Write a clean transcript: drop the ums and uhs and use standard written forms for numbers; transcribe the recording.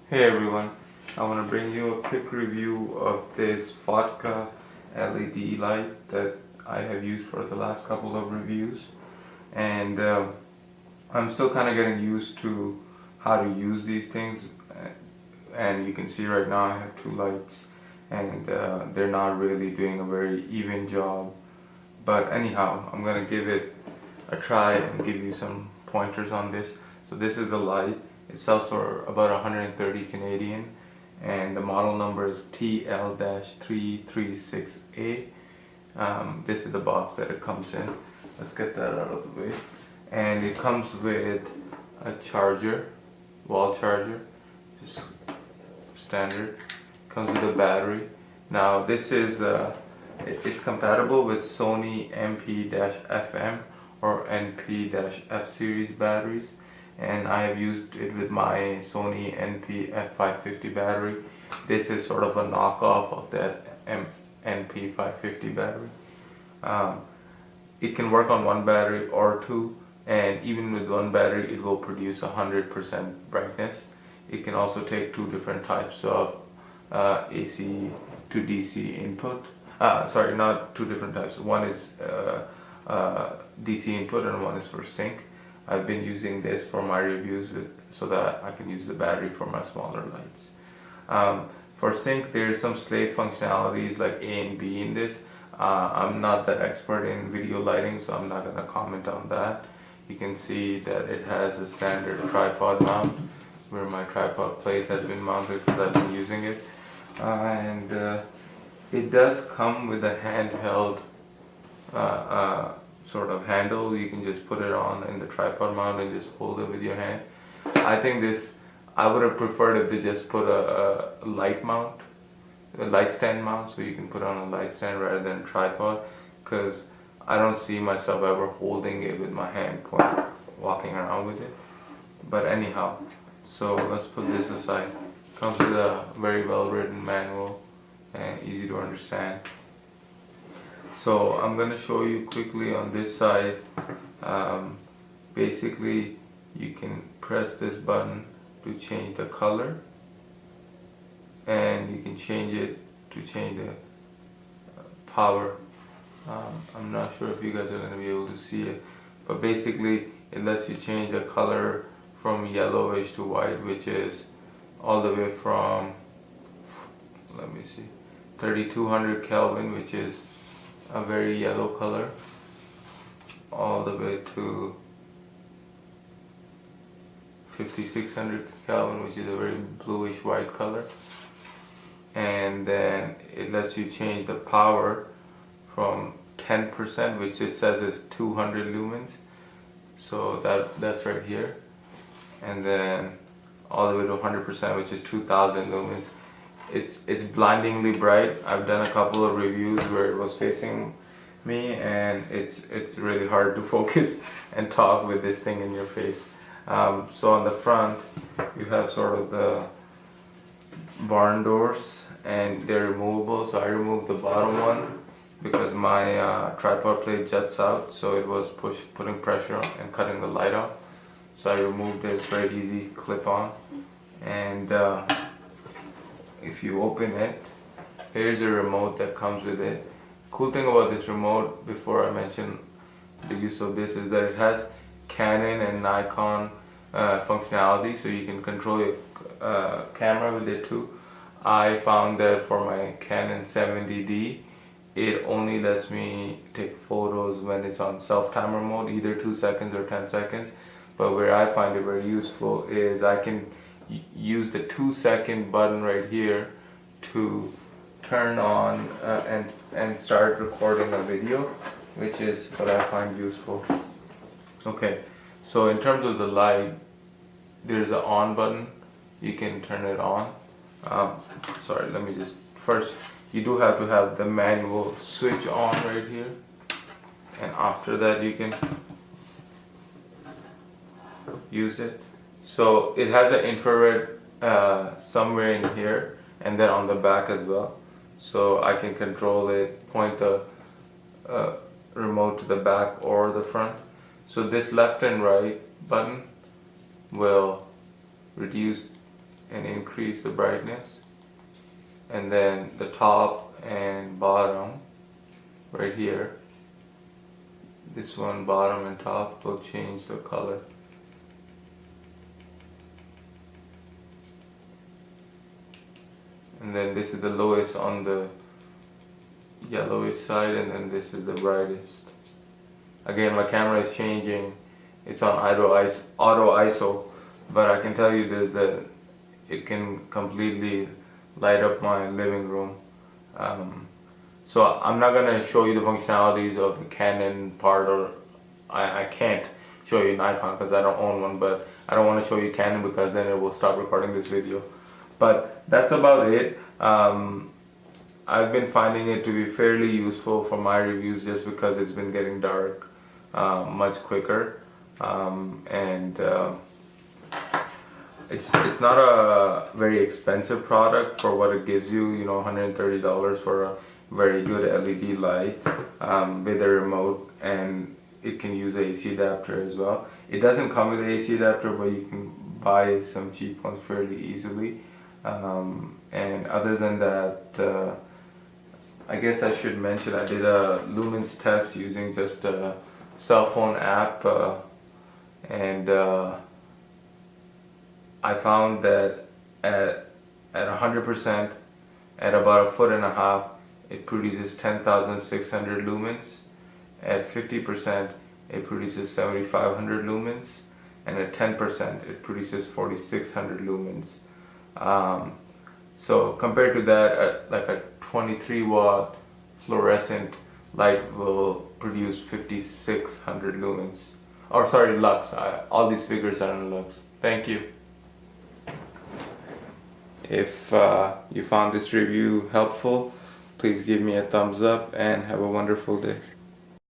Hey everyone, I want to bring you a quick review of this FOTGA LED light that I have used for the last couple of reviews, and I'm still kind of getting used to how to use these things. And you can see right now I have two lights, and they're not really doing a very even job, but anyhow, I'm gonna give it a try and give you some pointers on this. So this is the light. It sells for about 130 Canadian, and the model number is TL-336A. This is the box that it comes in. Let's get that out of the way. And it comes with a charger, wall charger, just standard. Comes with a battery. Now this is it's compatible with Sony MP-FM or NP-F series batteries, and I have used it with my Sony NP F550 battery. This is sort of a knockoff of that NP 550 battery. It can work on one battery or two, and even with one battery it will produce 100% brightness. It can also take two different types of AC to DC input. Sorry, not two different types. One is DC input and one is for sync. I've been using this for my reviews so that I can use the battery for my smaller lights. For sync, there's some slave functionalities like A and B in this. I'm not that expert in video lighting, so I'm not going to comment on that. You can see that it has a standard tripod mount where my tripod plate has been mounted because I've been using it. And it does come with a handheld sort of handle. You can just put it on in the tripod mount and just hold it with your hand. I think I would have preferred if they just put a light mount, a light stand mount, so you can put on a light stand rather than a tripod, because I don't see myself ever holding it with my hand, walking around with it. But anyhow, so let's put this aside. Comes with a very well written manual and easy to understand. So I'm going to show you quickly on this side. Basically, you can press this button to change the color, and you can change it to change the power. I'm not sure if you guys are going to be able to see it, but basically it lets you change the color from yellowish to white, which is all the way from, let me see, 3200 Kelvin, which is a very yellow color, all the way to 5600 Kelvin, which is a very bluish white color. And then it lets you change the power from 10%, which it says is 200 lumens, so that's right here, and then all the way to 100%, which is 2000 lumens. It's blindingly bright. I've done a couple of reviews where it was facing me, and it's really hard to focus and talk with this thing in your face. So on the front you have sort of the barn doors, and they're removable. So I removed the bottom one because my tripod plate juts out, so it was putting pressure on and cutting the light off. So I removed it. It's very easy, clip on. And if you open it, here's a remote that comes with it. Cool thing about this remote, before I mention the use of this, is that it has Canon and Nikon functionality, so you can control your camera with it too. I found that for my Canon 70D, it only lets me take photos when it's on self-timer mode, either 2 seconds or 10 seconds. But where I find it very useful is I can use the 2-second button right here to turn on and start recording a video, which is what I find useful. Okay, so in terms of the light, there's an on button. You can turn it on. Sorry, let me just first, you do have to have the manual switch on right here, and after that you can use it. So it has an infrared somewhere in here, and then on the back as well. So I can control it, point the remote to the back or the front. So this left and right button will reduce and increase the brightness, and then the top and bottom right here, this one bottom and top will change the color. And then this is the lowest on the yellowish side, and then this is the brightest. Again, my camera is changing. It's on auto ISO, but I can tell you that it can completely light up my living room. So I'm not gonna show you the functionalities of the Canon part, or I can't show you Nikon because I don't own one, but I don't want to show you Canon because then it will stop recording this video. But that's about it. I've been finding it to be fairly useful for my reviews just because it's been getting dark much quicker, and it's not a very expensive product for what it gives you. You know, $130 for a very good LED light with a remote, and it can use an AC adapter as well. It doesn't come with an AC adapter, but you can buy some cheap ones fairly easily. And other than that, I guess I should mention I did a lumens test using just a cell phone app, and I found that at 100%, at about 1.5 feet, it produces 10,600 lumens. At 50%, it produces 7,500 lumens, and at 10%, it produces 4,600 lumens. So compared to that, like a 23 watt fluorescent light will produce 5,600 lumens. Or sorry, lux. All these figures are in lux. Thank you. If you found this review helpful, please give me a thumbs up and have a wonderful day.